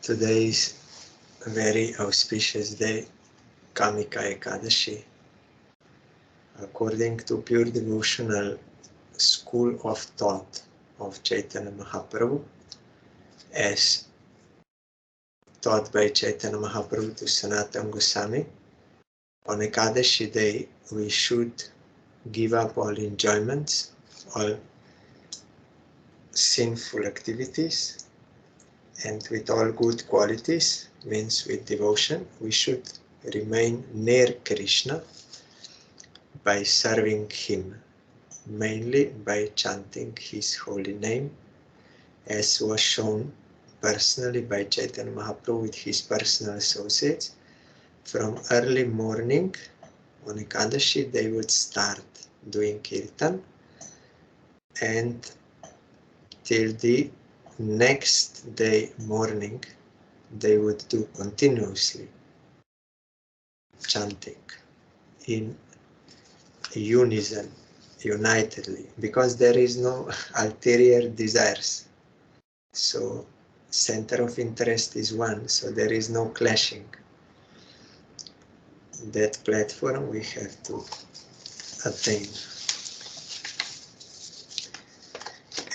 Today is a very auspicious day, Kamika Ekadashi. According to pure devotional school of thought of Chaitanya Mahaprabhu, as taught by Chaitanya Mahaprabhu to Sanatana Goswami, on Ekadashi day we should give up all enjoyments, all sinful activities, and with all good qualities, means with devotion, we should remain near Krishna by serving Him, mainly by chanting His holy name, as was shown personally by Chaitanya Mahaprabhu with his personal associates. From early morning on Ekadashi, they would start doing kirtan, and till the next day morning, they would do continuously chanting in unison, unitedly, because there is no ulterior desires. So center of interest is one, so there is no clashing. That platform we have to attain.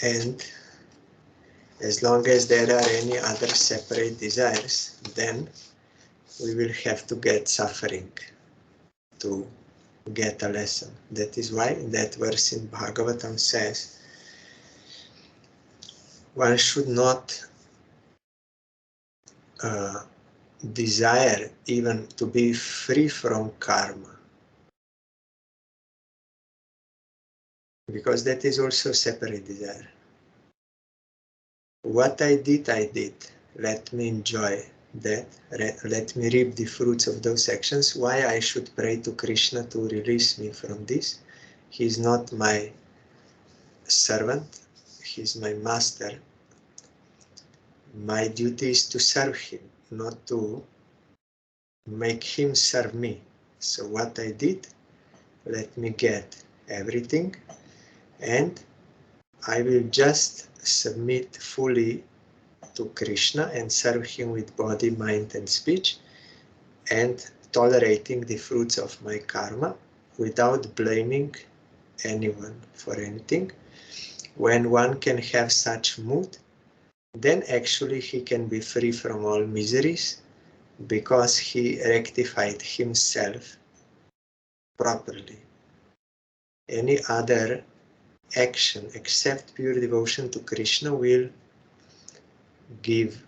And as long as there are any other separate desires, then we will have to get suffering to get a lesson. That is why that verse in Bhagavatam says, one should not desire even to be free from karma, because that is also separate desire. What I did, let me enjoy that, let me reap the fruits of those actions. Why I should pray to Krishna to release me from this? He is not my servant, he is my master. My duty is to serve him, not to make him serve me. So what I did, let me get everything, and I will just submit fully to Krishna and serve him with body, mind and speech, and tolerating the fruits of my karma without blaming anyone for anything. When one can have such mood, then actually he can be free from all miseries, because he rectified himself properly. Any other action except pure devotion to Krishna will give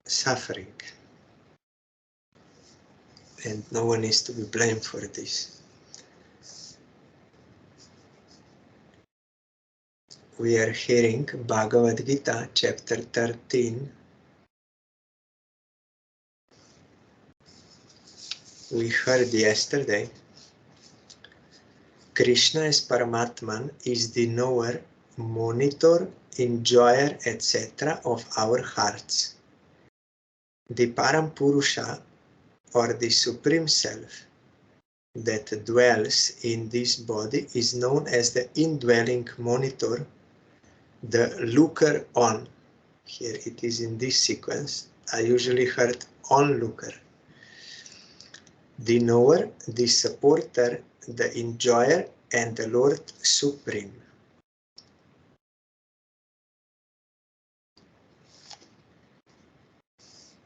suffering, and no one is to be blamed for this. We are hearing Bhagavad Gita, chapter 13. We heard yesterday, Krishna as Paramatman is the knower, monitor, enjoyer, etc. of our hearts. The Param Purusha, or the Supreme Self, that dwells in this body is known as the indwelling monitor, the looker on. Here it is in this sequence. I usually heard onlooker. The knower, the supporter, the enjoyer, and the Lord Supreme.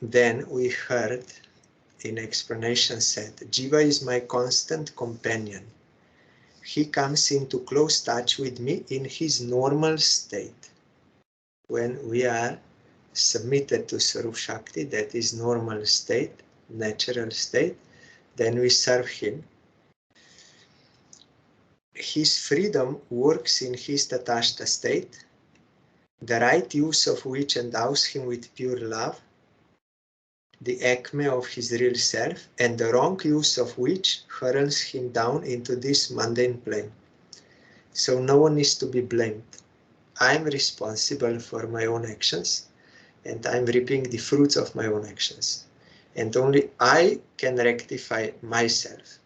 Then we heard in explanation said, Jiva is my constant companion. He comes into close touch with me in his normal state. When we are submitted to Sarup Shakti, that is normal state, natural state, then we serve him. His freedom works in his Tatashta state, the right use of which endows him with pure love, the acme of his real self, and the wrong use of which hurls him down into this mundane plane. So no one is to be blamed. I am responsible for my own actions, and I am reaping the fruits of my own actions. And only I can rectify myself.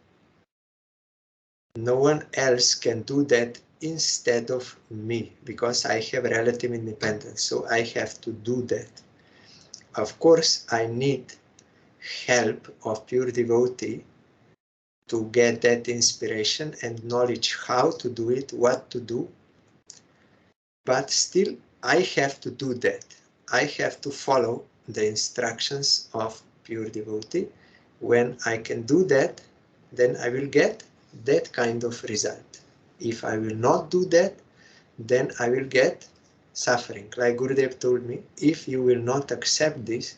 No one else can do that instead of me, because I have relative independence, so I have to do that. Of course, I need help of pure devotee to get that inspiration and knowledge how to do it, what to do. But still, I have to do that. I have to follow the instructions of pure devotee. When I can do that, then I will get that kind of result. If I will not do that, then I will get suffering. Like Gurudev told me, if you will not accept this,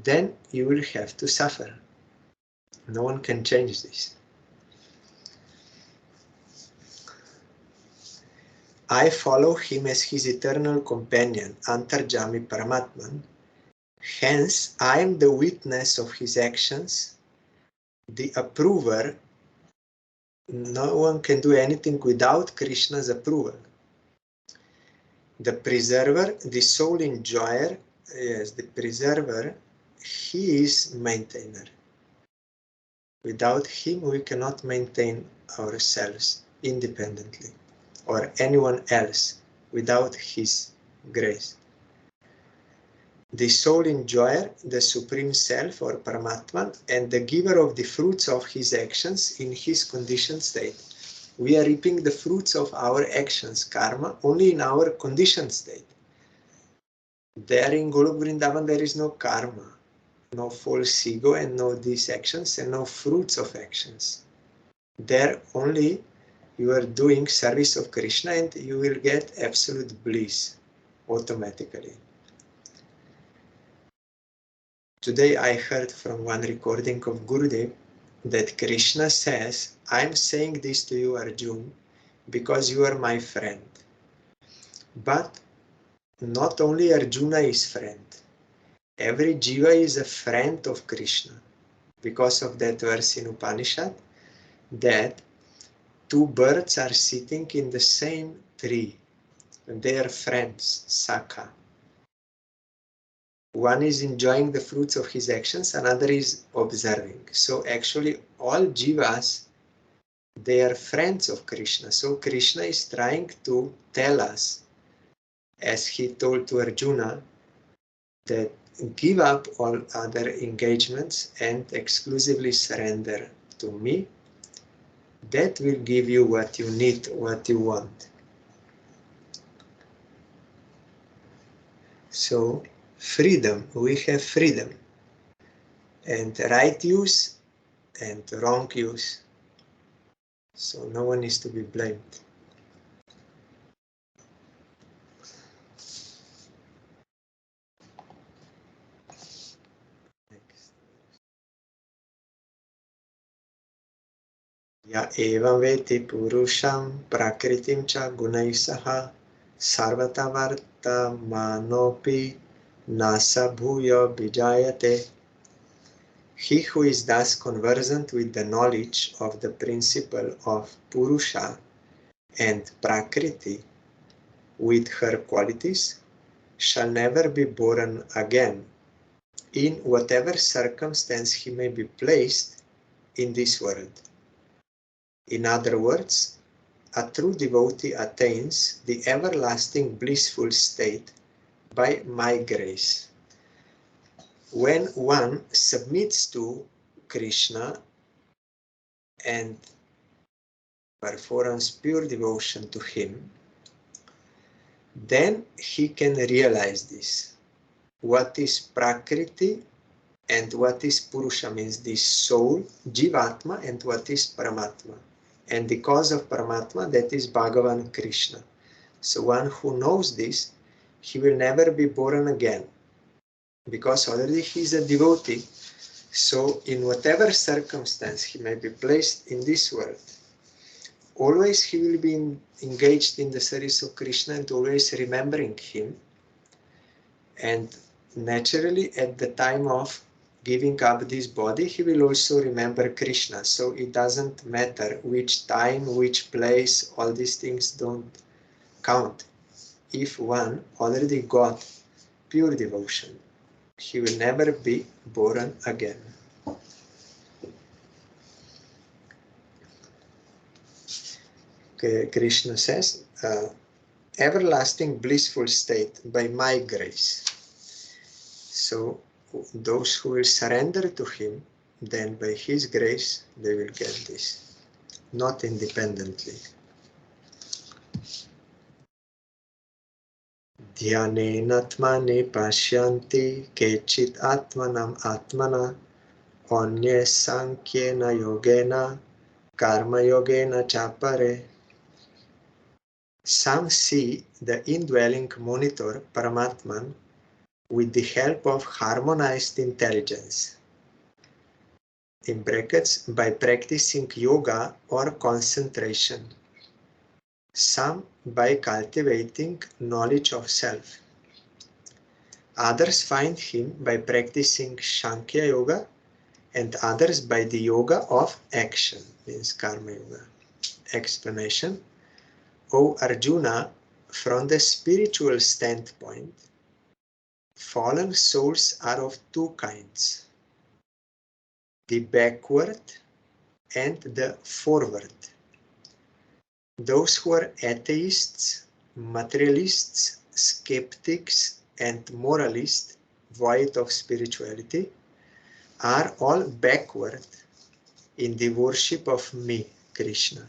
then you will have to suffer. No one can change this. I follow him as his eternal companion, Antarjami Paramatman. Hence, I am the witness of his actions, the approver. No one can do anything without Krishna's approval. The preserver, the sole enjoyer, yes, the preserver, he is maintainer. Without him, we cannot maintain ourselves independently, or anyone else without his grace. The sole enjoyer, the supreme self or Paramatman, and the giver of the fruits of his actions in his conditioned state. We are reaping the fruits of our actions, karma, only in our conditioned state. There in Golok Vrindavan, there is no karma, no false ego, and no these actions, and no fruits of actions. There only you are doing service of Krishna and you will get absolute bliss automatically. Today I heard from one recording of Gurudev that Krishna says, I'm saying this to you, Arjun, because you are my friend. But not only Arjuna is friend. Every jiva is a friend of Krishna. Because of that verse in Upanishad, that two birds are sitting in the same tree. They are friends, Sakha. One is enjoying the fruits of his actions, another is observing. So actually all jivas, they are friends of Krishna. So Krishna is trying to tell us, as he told to Arjuna, that give up all other engagements and exclusively surrender to me. That will give you what you need, what you want. So freedom, we have freedom, and right use and wrong use. So no one is to be blamed. Next. Ya evam veti purusham prakritim cha gunai saha sarvata varta manopi nasa bhuya vijayate. He who is thus conversant with the knowledge of the principle of Purusha and Prakriti, with her qualities, shall never be born again, in whatever circumstance he may be placed in this world. In other words, a true devotee attains the everlasting blissful state by my grace. When one submits to Krishna and performs pure devotion to him, then he can realize this. What is Prakriti and what is Purusha, means the soul, Jivatma, and what is Paramatma. And the cause of Paramatma, that is Bhagavan Krishna. So one who knows this, he will never be born again, because already he is a devotee. So in whatever circumstance he may be placed in this world, always he will be engaged in the service of Krishna and always remembering him. And naturally at the time of giving up this body, he will also remember Krishna. So it doesn't matter which time, which place, all these things don't count. If one already got pure devotion, he will never be born again. Okay, Krishna says, everlasting blissful state by my grace. So those who will surrender to him, then by his grace they will get this, not independently. Dhyanenatmani pashyanti kechit atmanam atmana onye sankyena yogena karma yogena chapare. Some see the indwelling monitor Paramatman with the help of harmonized intelligence, in brackets, by practicing yoga or concentration. Some by cultivating knowledge of self. Others find him by practicing Sankhya Yoga, and others by the yoga of action, means Karma Yoga. Explanation. O Arjuna, from the spiritual standpoint, fallen souls are of two kinds, the backward and the forward. Those who are atheists, materialists, skeptics, and moralists, void of spirituality, are all backward in the worship of me, Krishna.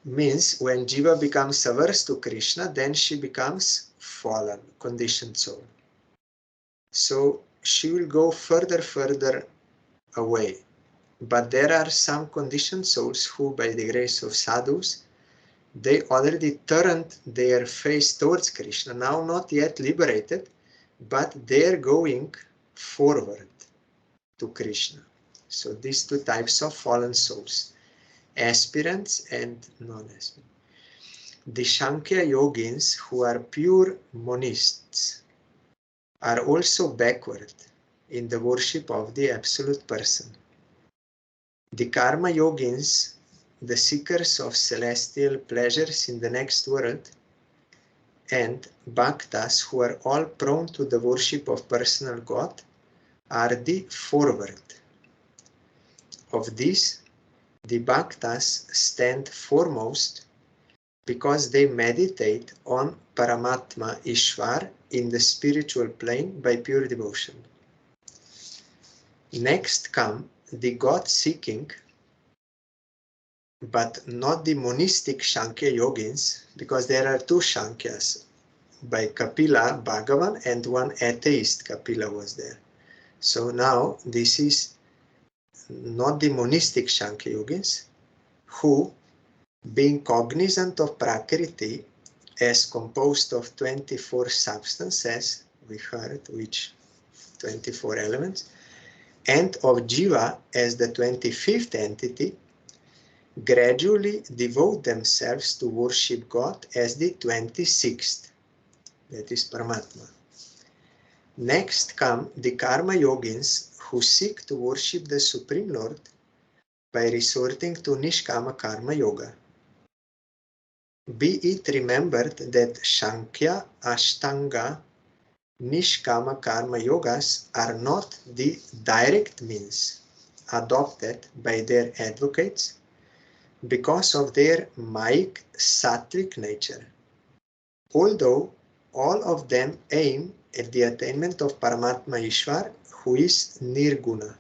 Means when Jiva becomes averse to Krishna, then she becomes fallen, conditioned soul. So she will go further away. But there are some conditioned souls who, by the grace of sadhus, they already turned their face towards Krishna, now not yet liberated, but they're going forward to Krishna. So these two types of fallen souls, aspirants and non-aspirants. The Sankhya yogins, who are pure monists, are also backward in the worship of the absolute person. The Karma yogins, the seekers of celestial pleasures in the next world, and bhaktas, who are all prone to the worship of personal God, are the forward. Of these, the bhaktas stand foremost because they meditate on Paramatma Ishvar in the spiritual plane by pure devotion. Next come the God-seeking, but not the monistic Sankhya yogins, because there are two Sankhyas, by Kapila Bhagavan, and one atheist Kapila was there. So now this is not the monistic Sankhya yogins, who, being cognizant of Prakriti as composed of 24 substances, we heard which 24 elements, and of Jiva as the 25th entity, gradually devote themselves to worship God as the 26th, that is Paramatma. Next come the Karma yogins, who seek to worship the Supreme Lord by resorting to Nishkama Karma Yoga. Be it remembered that Sankhya, Ashtanga, Nishkama Karma Yogas are not the direct means adopted by their advocates because of their Maic Sattvic nature, although all of them aim at the attainment of Paramatma Ishvar, who is Nirguna.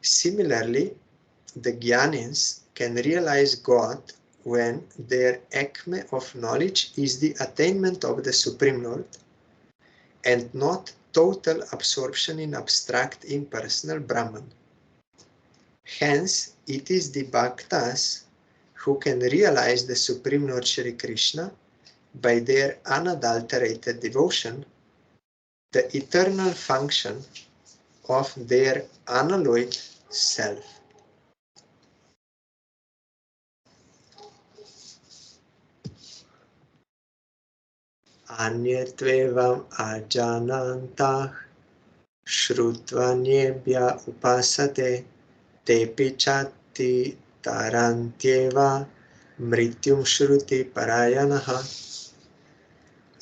Similarly, the Jnanins can realize God when their acme of knowledge is the attainment of the Supreme Lord, and not total absorption in abstract impersonal Brahman. Hence, it is the bhaktas who can realize the Supreme Lord Shri Krishna by their unadulterated devotion, the eternal function of their unalloyed self. Anyatvevam ajanantah Shrutvanyebhya upasate tepi chatti tarantyeva mrityum shruti parayanaha.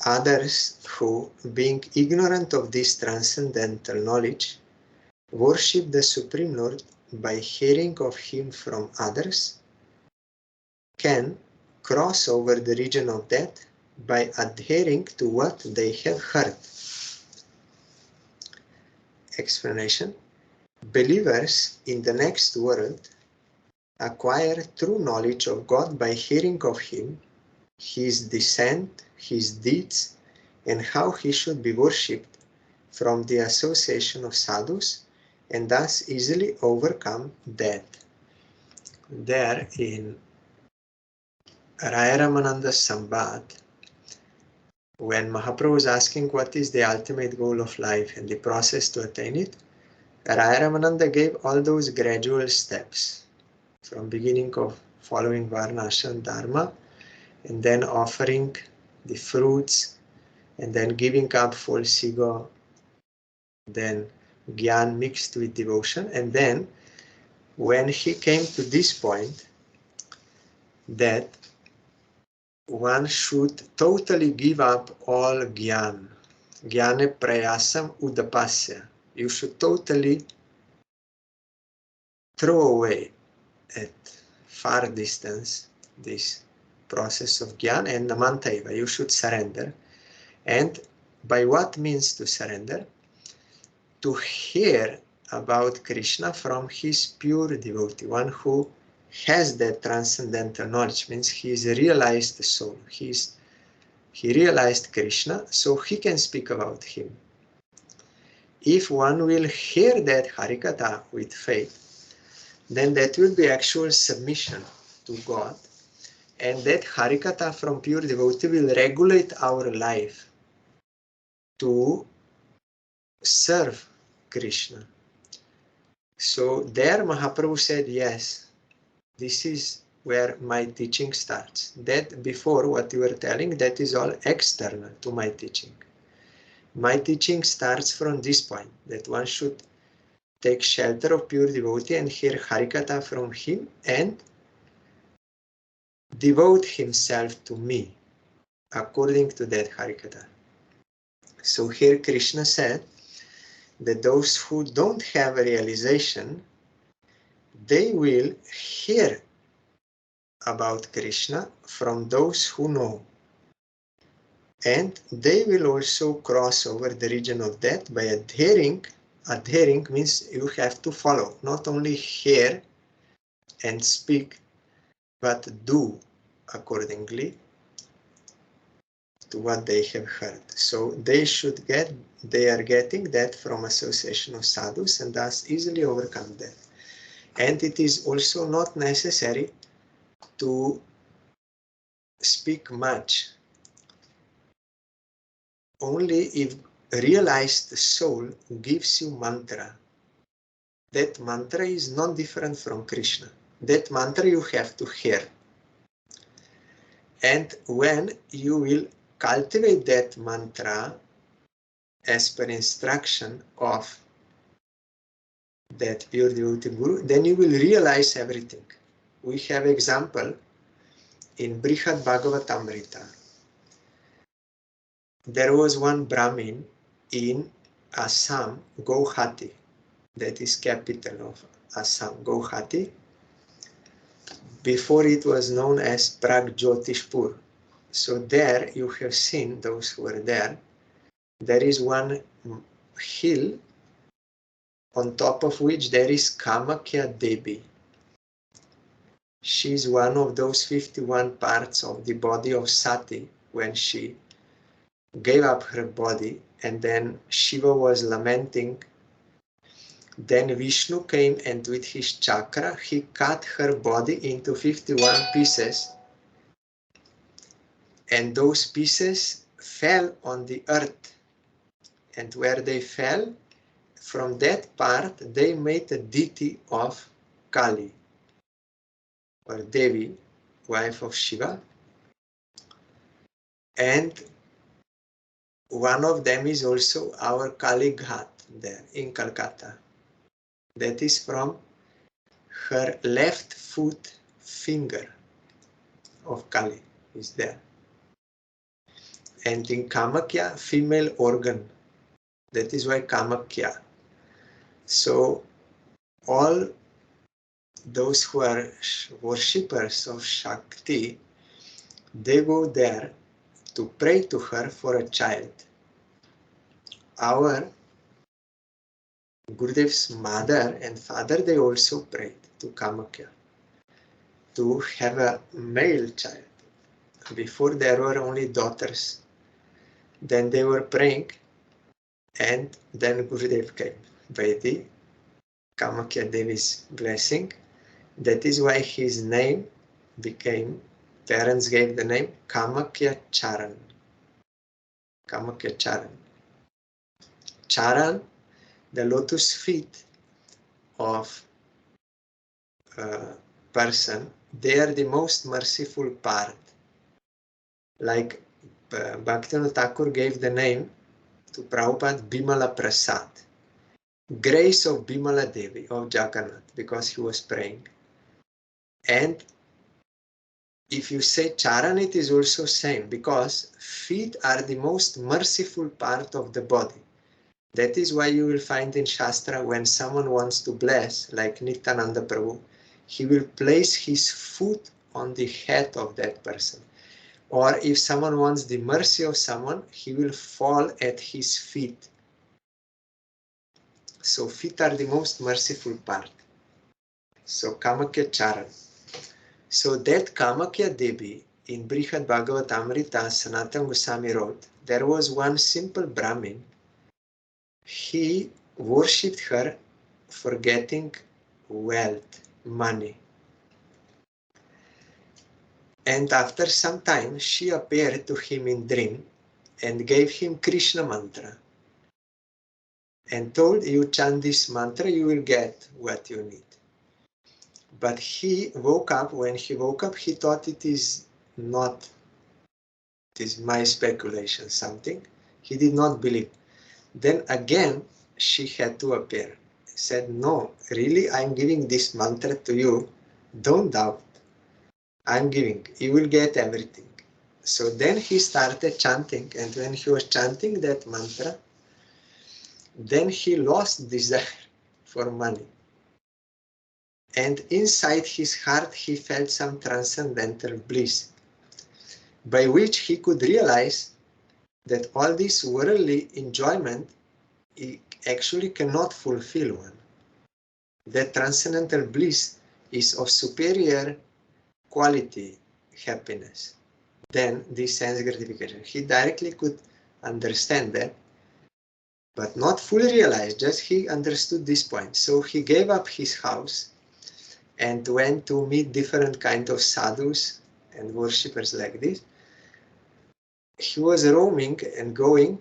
Others who, being ignorant of this transcendental knowledge, worship the Supreme Lord by hearing of him from others, can cross over the region of death by adhering to what they have heard. Explanation. Believers in the next world acquire true knowledge of God by hearing of Him, His descent, His deeds, and how He should be worshipped from the association of sadhus, and thus easily overcome death. There in Raya Ramananda's Samvad, when Mahaprabhu was asking what is the ultimate goal of life and the process to attain it, Raya Ramananda gave all those gradual steps, from beginning of following Varna, Ashram, Dharma, and then offering the fruits, and then giving up false ego, then Gyan mixed with devotion, and then when he came to this point that one should totally give up all Gyan, Gyane Prayasam Udapasya. You should totally throw away at far distance this process of Gyan and Namantaiva. You should surrender. And by what means to surrender? To hear about Krishna from his pure devotee, one who has that transcendental knowledge, means he is a realized soul. He realized Krishna, so he can speak about him. If one will hear that Harikatha with faith, then that will be actual submission to God, and that Harikatha from pure devotee will regulate our life to serve Krishna. So there Mahaprabhu said, yes, this is where my teaching starts. That before what you were telling, that is all external to my teaching. My teaching starts from this point, that one should take shelter of pure devotee and hear Harikatha from him and devote himself to me according to that Harikatha. So here Krishna said that those who don't have a realization, they will hear about Krishna from those who know. And they will also cross over the region of death by adhering. Adhering means you have to follow, not only hear and speak, but do accordingly to what they have heard. So they are getting that from association of sadhus and thus easily overcome death. And it is also not necessary to speak much. Only if realized soul gives you mantra. That mantra is not different from Krishna. That mantra you have to hear. And when you will cultivate that mantra as per instruction of that pure devotee guru, then you will realize everything. We have example in Brihad Bhagavatamrita. There was one Brahmin in Assam, Guwahati, that is capital of Assam, Guwahati. Before it was known as Pragjotishpur. So there you have seen, those who were there, there is one hill on top of which there is Kamakya Devi. She is one of those 51 parts of the body of Sati when she gave up her body, and then Shiva was lamenting. Then Vishnu came and with his chakra he cut her body into 51 pieces, and those pieces fell on the earth, and where they fell, from that part they made a deity of Kali or Devi, wife of Shiva, and one of them is also our Kali Ghat there in Calcutta. That is from her left foot finger of Kali is there. And in Kamakya, female organ. That is why Kamakya. So all those who are worshippers of Shakti, they go there to pray to her for a child. Our Gurudev's mother and father, they also prayed to Kamakya to have a male child. Before there were only daughters. Then they were praying, and then Gurudev came by the Kamakya Devi's blessing. That is why his name became, parents gave the name Kamakya Charan. Kamakya Charan. Charan, the lotus feet of a person, they are the most merciful part. Like Bhaktivinoda Thakur gave the name to Prabhupada Bimala Prasad, grace of Bimala Devi, of Jagannath, because he was praying. And if you say Charan, it is also same, because feet are the most merciful part of the body. That is why you will find in Shastra, when someone wants to bless, like Nityananda Prabhu, he will place his foot on the head of that person. Or if someone wants the mercy of someone, he will fall at his feet. So feet are the most merciful part. So Kamakya Charan. So that Kamakya Devi, in Brihad Bhagavatamrita, Sanatana Goswami wrote, there was one simple Brahmin. He worshipped her for getting wealth, money. And after some time, she appeared to him in dream and gave him Krishna mantra and told, you chant this mantra, you will get what you need. But he woke up, when he woke up, he thought it is not, it is my speculation, something. He did not believe. Then again, she had to appear. He said, no, really, I'm giving this mantra to you. Don't doubt. I'm giving. You will get everything. So then he started chanting, and when he was chanting that mantra, then he lost desire for money. And inside his heart, he felt some transcendental bliss, by which he could realize that all this worldly enjoyment actually cannot fulfill one. That transcendental bliss is of superior quality happiness than this sense gratification. He directly could understand that, but not fully realized, just he understood this point. So he gave up his house and went to meet different kinds of sadhus and worshippers like this. He was roaming and going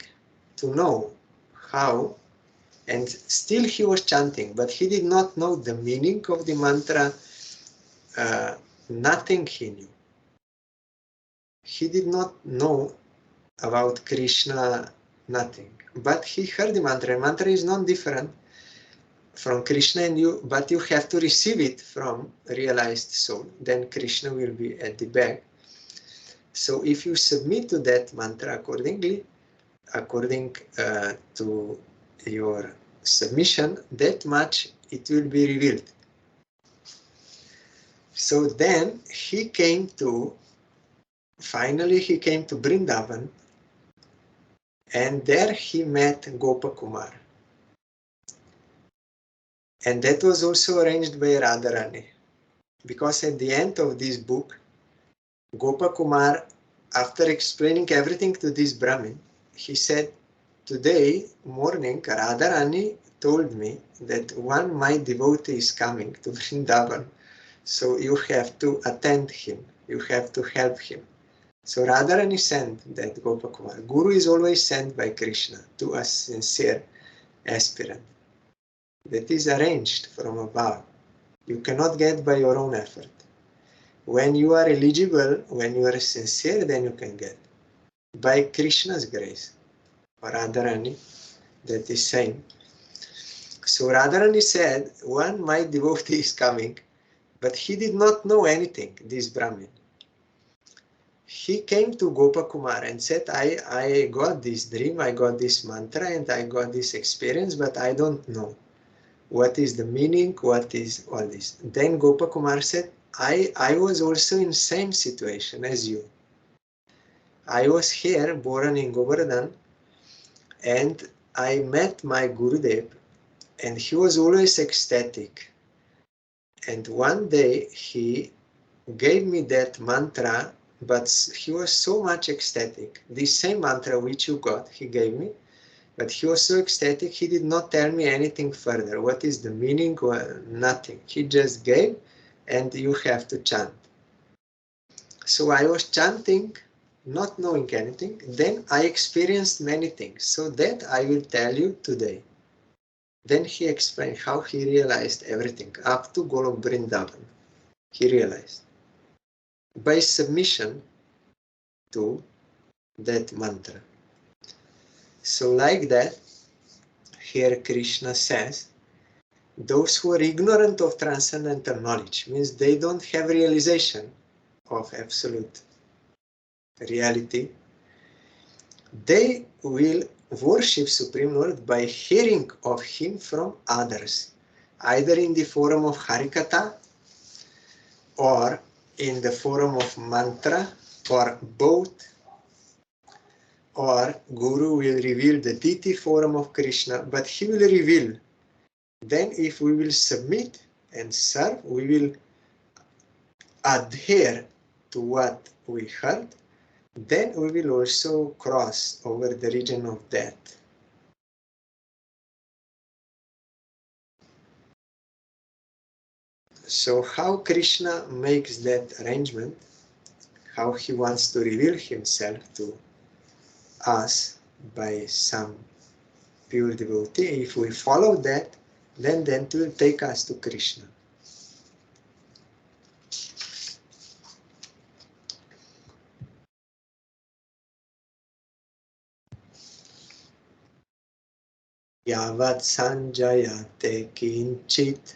to know how, and still he was chanting, but he did not know the meaning of the mantra. Nothing he knew. He did not know about Krishna, nothing. But he heard the mantra. Mantra is not different from Krishna and you, but you have to receive it from realized soul. Then Krishna will be at the back. So if you submit to that mantra accordingly, according to your submission, that much it will be revealed. So then he came to, finally he came to Vrindavan, and there he met Gopakumar. And that was also arranged by Radharani, because at the end of this book, Gopakumar, after explaining everything to this Brahmin, he said, today morning Radharani told me that one my devotee is coming to Vrindavan, so you have to attend him, you have to help him. So Radharani sent that Gopakumar. Guru is always sent by Krishna to a sincere aspirant. That is arranged from above. You cannot get by your own effort. When you are eligible, when you are sincere, then you can get. By Krishna's grace. Or Radharani, that is same. So Radharani said, one my devotee is coming, but he did not know anything, this Brahmin. He came to Gopakumar and said, I got this dream, I got this mantra, and I got this experience, but I don't know. What is the meaning? What is all this? Then Gopakumar said, I was also in same situation as you. I was here, born in Govardhan, and I met my Gurudev, and he was always ecstatic. And one day he gave me that mantra, but he was so much ecstatic. This same mantra which you got, he gave me, but he was so ecstatic, he did not tell me anything further. What is the meaning or nothing. He just gave, and you have to chant. So I was chanting, not knowing anything. Then I experienced many things. So that I will tell you today. Then he explained how he realized everything, up to Golok Vrindavan. He realized by submission to that mantra. So like that, here Krishna says, those who are ignorant of transcendental knowledge, means they don't have realization of absolute reality, they will worship Supreme Lord by hearing of Him from others, either in the form of Harikatha or in the form of mantra, or both, or Guru will reveal the deity form of Krishna, but he will reveal. Then if we will submit and serve, we will adhere to what we heard, then we will also cross over the region of death. So how Krishna makes that arrangement, how he wants to reveal himself to us by some pure devotee, if we follow that, then it will take us to Krishna. Yavat sanjayate kinchit,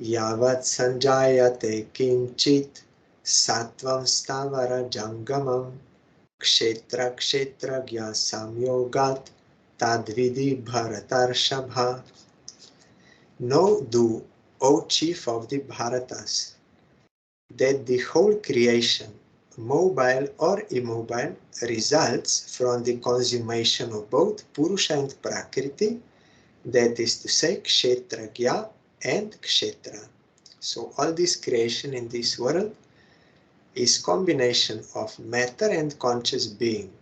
yavat sanjayate kinchit, sattvam stavara jangamam, kshetra kshetra gya samyogat, tadvidi bharatarshapha. Know, do, O chief of the Bharatas, that the whole creation, mobile or immobile, results from the consummation of both Purusha and Prakriti, that is to say, Kshetragya and Kshetra. So all this creation in this world is combination of matter and conscious being.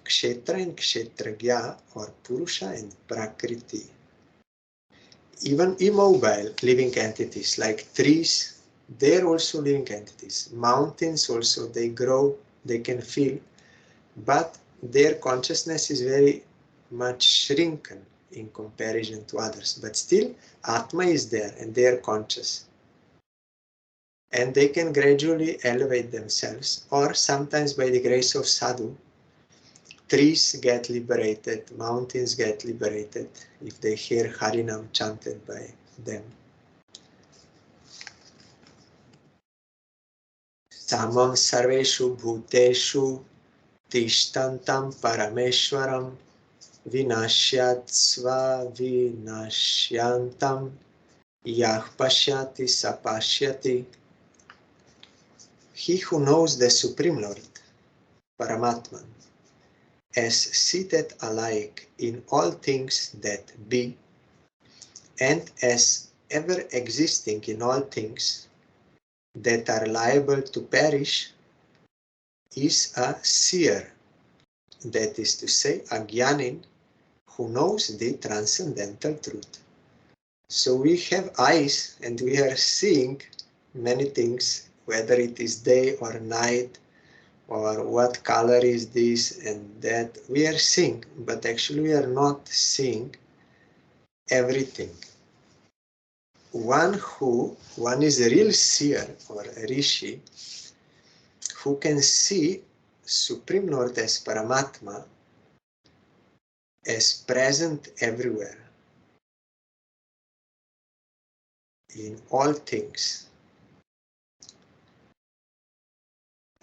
Kshetra and Kshetragya, or Purusha and Prakriti. Even immobile living entities like trees, they're also living entities. Mountains also, they grow, they can feel, but their consciousness is very much shrunken in comparison to others. But still, Atma is there and they are conscious. And they can gradually elevate themselves, or sometimes by the grace of sadhu, trees get liberated, mountains get liberated if they hear Harinam chanted by them. Samam sarveshu bhuteshu tishtantam parameshwaram vinashyat sva vinashyantam yah pashyati sapashyati. He who knows the Supreme Lord, Paramatman, as seated alike in all things that be, and as ever existing in all things that are liable to perish, is a seer, that is to say, a Gyanin, who knows the transcendental truth. So we have eyes and we are seeing many things, whether it is day or night, or what color is this and that. We are seeing, but actually we are not seeing everything. One is a real seer or a rishi, who can see Supreme Lord as Paramatma, as present everywhere, in all things.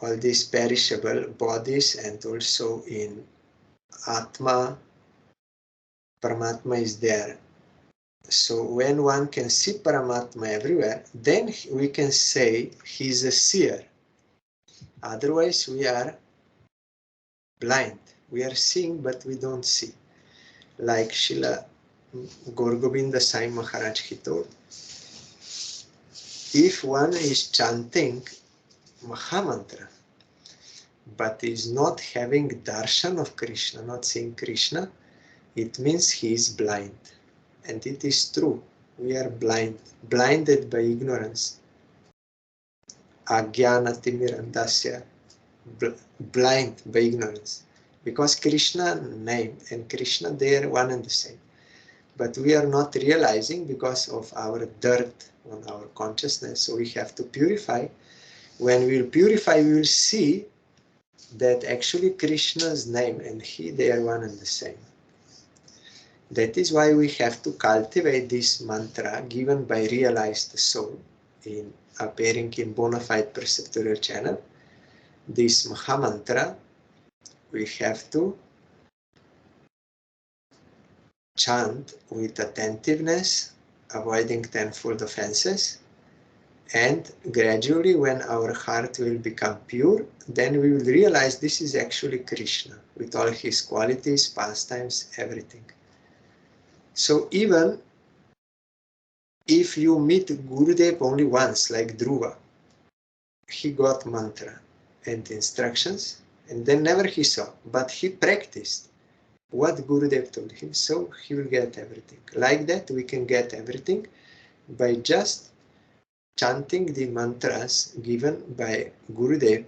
All these perishable bodies, and also in Atma, Paramatma is there. So when one can see Paramatma everywhere, then we can say he is a seer. Otherwise, we are blind. We are seeing, but we don't see. Like Srila Gaur Govinda Sai Maharaj, he told, if one is chanting Mahamantra, but is not having darshan of Krishna, not seeing Krishna, it means he is blind. And it is true. We are blind, blinded by ignorance. Agyana timirandasya, blind by ignorance. Because Krishna name and Krishna, they are one and the same. But we are not realizing because of our dirt on our consciousness. So we have to purify. When we will purify, we will see that actually Krishna's name and he, they are one and the same. That is why we have to cultivate this mantra given by realized soul in appearing in bona fide perceptual channel. This Mahamantra, we have to chant with attentiveness, avoiding tenfold offenses, and gradually when our heart will become pure, then we will realize this is actually Krishna with all his qualities, pastimes, everything. So even if you meet Gurudev only once, like Dhruva, he got mantra and instructions, and then never he saw, but he practiced what Gurudev told him, so he will get everything. Like that, we can get everything by just chanting the mantras given by Gurudev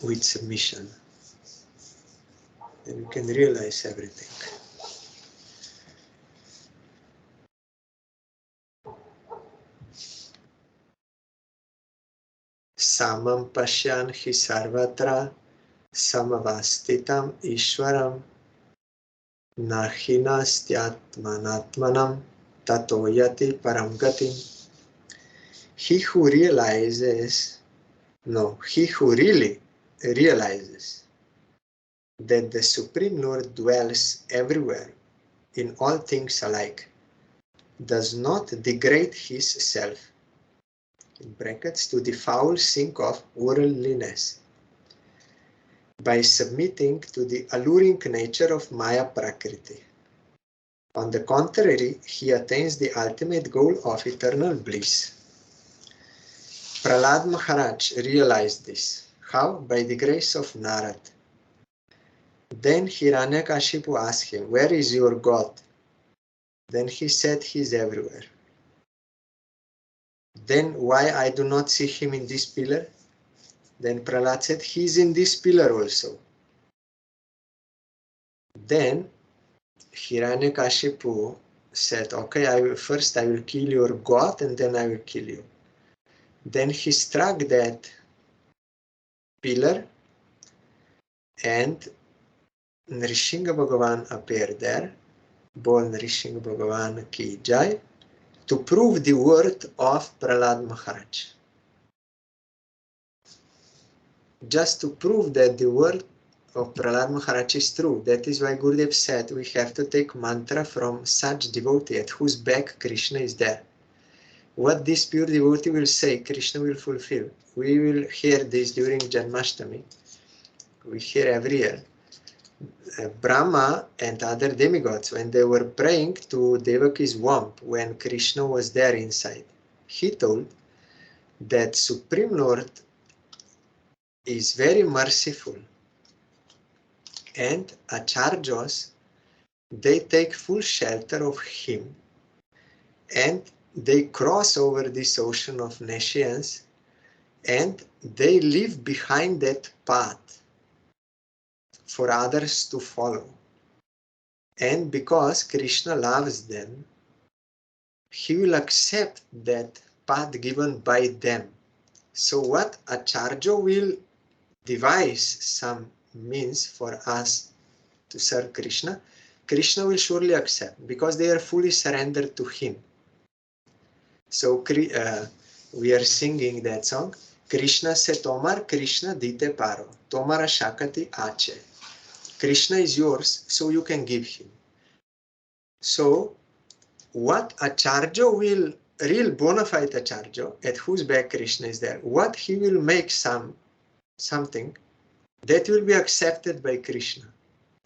with submission. And we can realize everything. Samam pashyan hi sarvatra samavastitam ishwaram nahinastyaatmanatmanam tatoyati paramgatim. He who really realizes that the Supreme Lord dwells everywhere, in all things alike, does not degrade his self, in brackets, to the foul sink of worldliness, by submitting to the alluring nature of Maya Prakriti. On the contrary, he attains the ultimate goal of eternal bliss. Prahlad Maharaj realized this. How? By the grace of Narad. Then Hiranyakashipu asked him, where is your God? Then he said, he is everywhere. Then why I do not see him in this pillar? Then Prahlad said, he is in this pillar also. Then Hiranyakashipu said, okay, I will kill your God and then I will kill you. Then he struck that pillar and Nrsimha Bhagavan appeared there, Bol Nrsimha Bhagavan ki jai, to prove the word of Prahlad Maharaj. Just to prove that the word of Prahlad Maharaj is true. That is why Gurudev said we have to take mantra from such devotee at whose back Krishna is there. What this pure devotee will say, Krishna will fulfill. We will hear this during Janmashtami. We hear every year. Brahma and other demigods, when they were praying to Devaki's womb, when Krishna was there inside, he told that Supreme Lord is very merciful, and Acharyas, they take full shelter of him, and they cross over this ocean of nescience, and they leave behind that path for others to follow. And because Krishna loves them, he will accept that path given by them. So what Acharya will devise some means for us to serve Krishna, Krishna will surely accept because they are fully surrendered to him. So we are singing that song. Krishna se tomar, Krishna dite paro, tomara shakati ache. Krishna is yours, so you can give him. So what Acharya will real bona fide acharya, at whose back Krishna is there, what he will make something that will be accepted by Krishna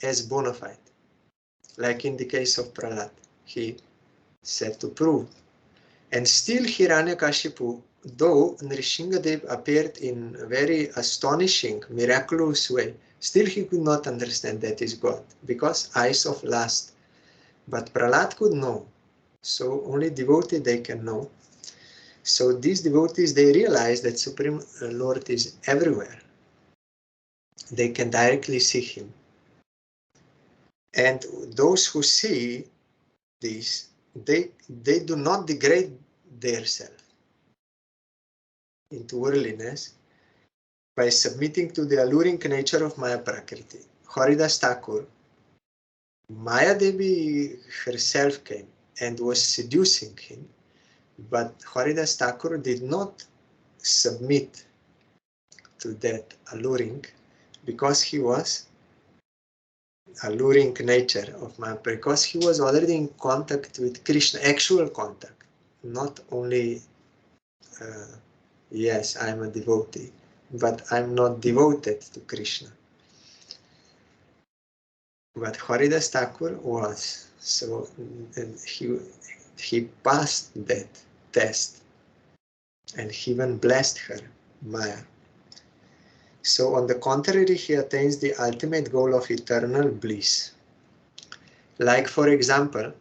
as bona fide. Like in the case of Prahlad, he said to prove. And still Hiranyakashipu, though Nrsingadev appeared in a very astonishing, miraculous way, still he could not understand that is God, because eyes of lust. But Prahlad could know. So only devotee they can know. So these devotees, they realize that Supreme Lord is everywhere. They can directly see him. And those who see this, they do not degrade themselves into worldliness by submitting to the alluring nature of Maya Prakriti. Haridas Thakur, Maya Devi herself came and was seducing him, but Haridas Thakur did not submit to that alluring because he was alluring nature of Maya, because he was already in contact with Krishna, actual contact, not only yes, I'm a devotee, but I'm not devoted to Krishna. But Haridas Thakur was, so he passed that test, and he even blessed her, Maya. So on the contrary, he attains the ultimate goal of eternal bliss. Like, for example,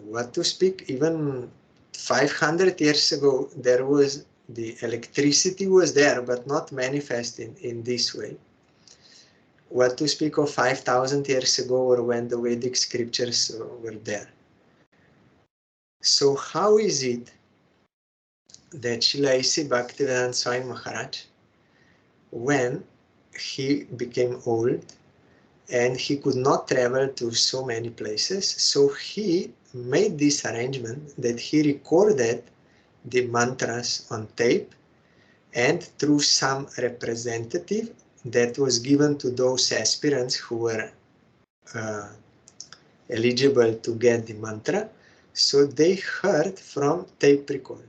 what to speak, even 500 years ago, there was the electricity was there, but not manifest in this way. What to speak of 5,000 years ago, or when the Vedic scriptures were there. So how is it that Srila A.C. Bhaktivedanta Swami Maharaj, when he became old and he could not travel to so many places, so he made this arrangement that he recorded the mantras on tape, and through some representative that was given to those aspirants who were eligible to get the mantra, so they heard from tape record.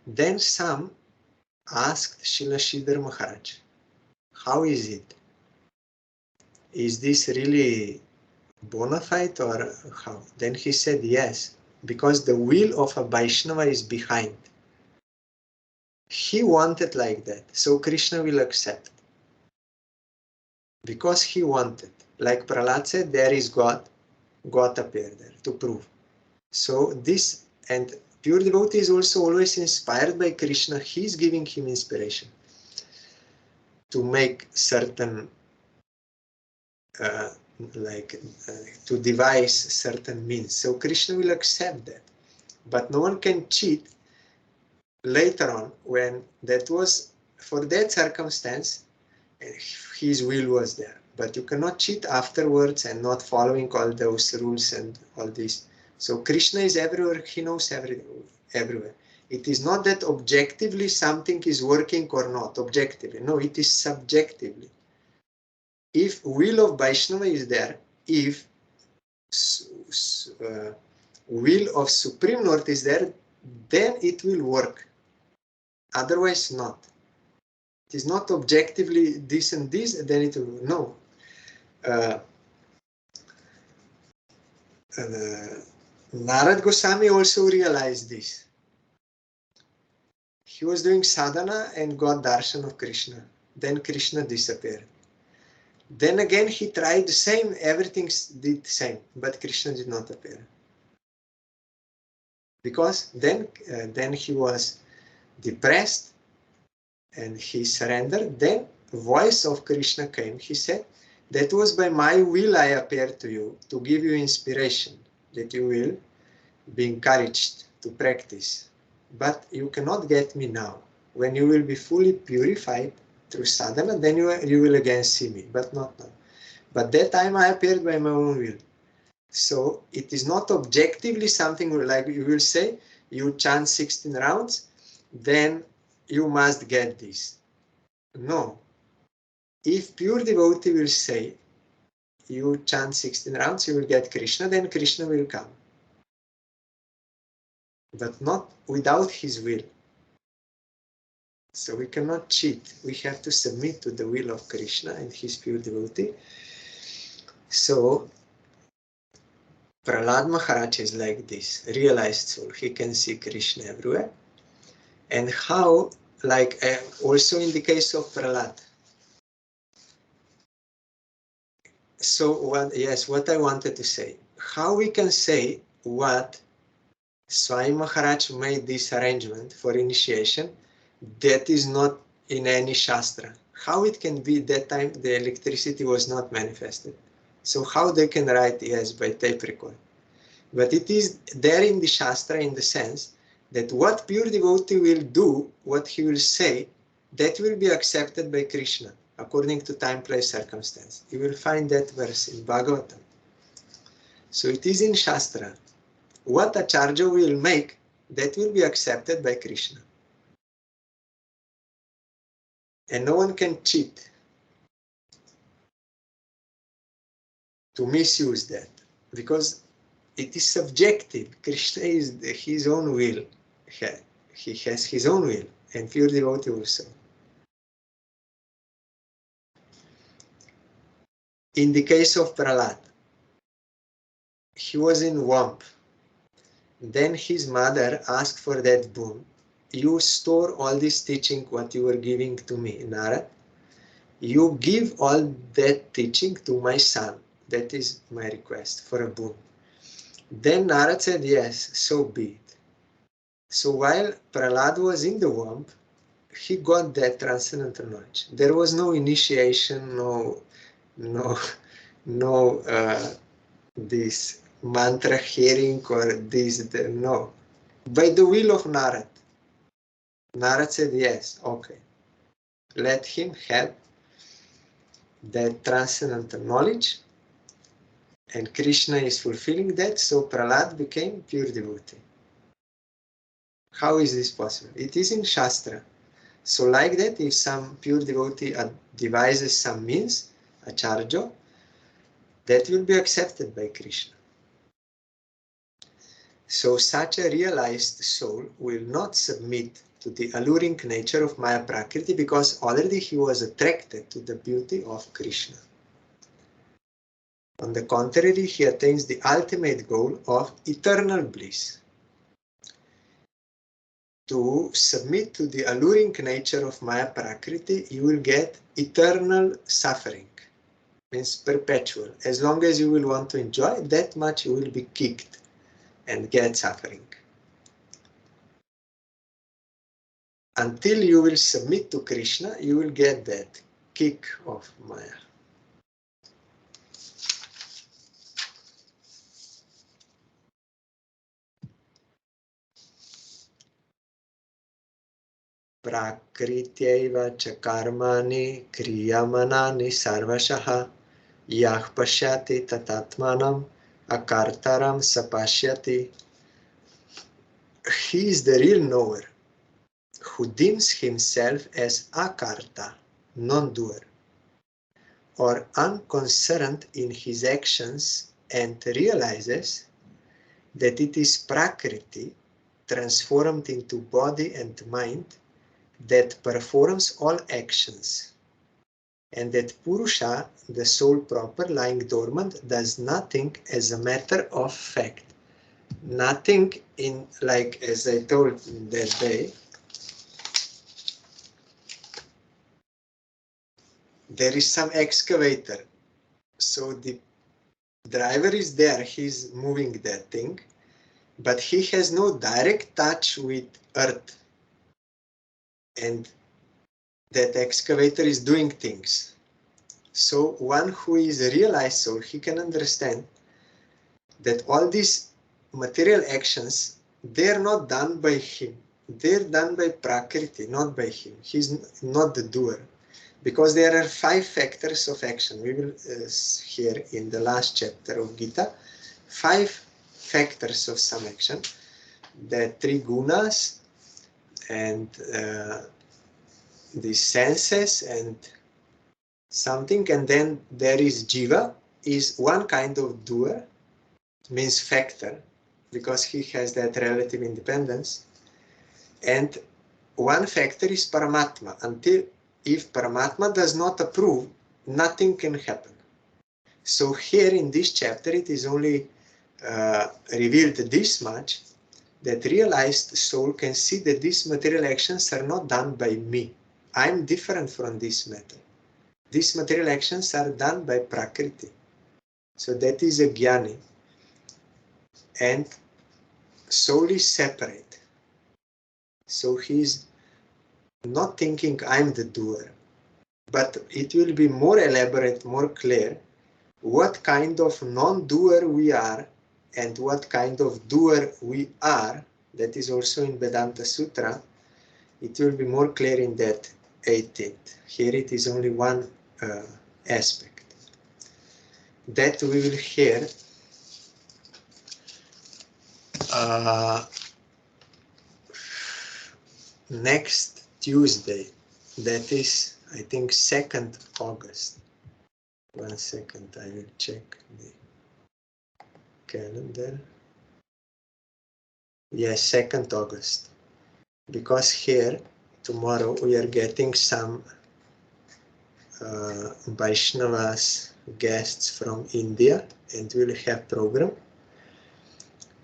Then some asked Srila Sridhar Maharaj, how is it? Is this really bona fide or how? Then he said, yes, because the will of a Vaishnava is behind. He wanted like that, so Krishna will accept. Because he wanted. Like Prahlad said, there is God, God appeared there to prove. So this, and pure devotee is also always inspired by Krishna. He is giving him inspiration to make certain, to devise certain means. So Krishna will accept that. But no one can cheat later on when that was, for that circumstance, his will was there. But you cannot cheat afterwards and not following all those rules and all this. So Krishna is everywhere, he knows everywhere. It is not that objectively something is working or not, objectively. No, it is subjectively. If will of Vaishnava is there, if will of Supreme Lord is there, then it will work. Otherwise not. It is not objectively this and this, and then it will, no. Narad Goswami also realized this. He was doing sadhana and got darshan of Krishna. Then Krishna disappeared. Then again he tried the same, everything did the same, but Krishna did not appear. Because then he was depressed and he surrendered. Then the voice of Krishna came. He said, that was by my will I appeared to you, to give you inspiration, that you will be encouraged to practice. But you cannot get me now. When you will be fully purified through sadhana, then you will again see me, but not now. But that time I appeared by my own will. So it is not objectively something like you will say, you chant 16 rounds, then you must get this. No. If pure devotee will say, you chant 16 rounds, you will get Krishna, then Krishna will come. but not without his will. So we cannot cheat. We have to submit to the will of Krishna and his pure devotee. So Prahlad Maharaj is like this, realized soul. He can see Krishna everywhere. And how, like also in the case of Prahlad. So what I wanted to say, how we can say what Swami Maharaj made this arrangement for initiation, that is not in any Shastra. How it can be that time the electricity was not manifested? So how they can write, yes, by tape record? But it is there in the Shastra in the sense that what pure devotee will do, what he will say, that will be accepted by Krishna according to time, place, circumstance. You will find that verse in Bhagavatam. So it is in Shastra. What Acharya will make, that will be accepted by Krishna. And no one can cheat to misuse that, because it is subjective. Krishna is his own will. He has his own will, and pure devotee also. In the case of Prahlad, he was in womb. Then his mother asked for that boon. You store all this teaching, what you were giving to me, Narad. You give all that teaching to my son. That is my request for a boon. Then Narad said, yes, so be it. So while Prahlad was in the womb, he got that transcendental knowledge. There was no initiation, no this mantra hearing or no. By the will of Narad. Narad said, yes, okay. Let him have that transcendental knowledge, and Krishna is fulfilling that, so Prahlad became pure devotee. How is this possible? It is in Shastra. So like that, if some pure devotee devises some means, Acharya, that will be accepted by Krishna. So such a realized soul will not submit to the alluring nature of Maya Prakriti, because already he was attracted to the beauty of Krishna. On the contrary, he attains the ultimate goal of eternal bliss. To submit to the alluring nature of Maya Prakriti, you will get eternal suffering. Means perpetual. As long as you will want to enjoy, that much you will be kicked and get suffering. Until you will submit to Krishna, you will get that kick of Maya. Prakriti-eva cha karmani kriyamanani sarvashaha yah pashyati tatatmanam akartaram sapashyati. He is the real knower who deems himself as akarta, non-doer, or unconcerned in his actions, and realizes that it is Prakriti transformed into body and mind that performs all actions, and that Purusha, the soul proper lying dormant, does nothing as a matter of fact. Nothing in, like as I told that day, there is some excavator. So the driver is there, he's moving that thing, but he has no direct touch with earth. And that excavator is doing things. So one who is a realized soul, he can understand that all these material actions, they're not done by him. They're done by Prakriti, not by him. He's not the doer. Because there are 5 factors of action. We will hear in the last chapter of Gita, 5 factors of some action. The 3 gunas and the senses and something, and then there is jiva, is one kind of doer, means factor, because he has that relative independence. And one factor is Paramatma. Until if Paramatma does not approve, nothing can happen. So here in this chapter, it is only revealed this much, that realized soul can see that these material actions are not done by me. I'm different from this matter. These material actions are done by Prakriti. So that is a Jnani. And soul is separate. So he's not thinking I'm the doer. But it will be more elaborate, more clear, what kind of non-doer we are and what kind of doer we are. That is also in Vedanta Sutra. It will be more clear in that 18th. Here it is only one aspect. That we will hear next Tuesday. That is, I think, 2nd August. 1 second, I will check the calendar. Yes, 2nd August. Because here, tomorrow, we are getting some Vaishnavas guests from India, and we'll have program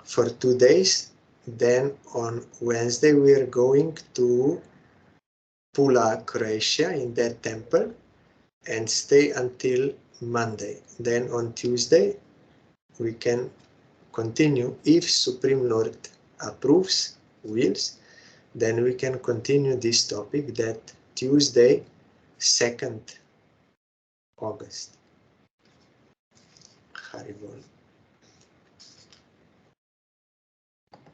for 2 days. Then on Wednesday, we are going to Pula, Croatia, in that temple, and stay until Monday. Then on Tuesday, we can continue. If Supreme Lord approves, wills, then we can continue this topic that Tuesday, 2nd August. Haribol.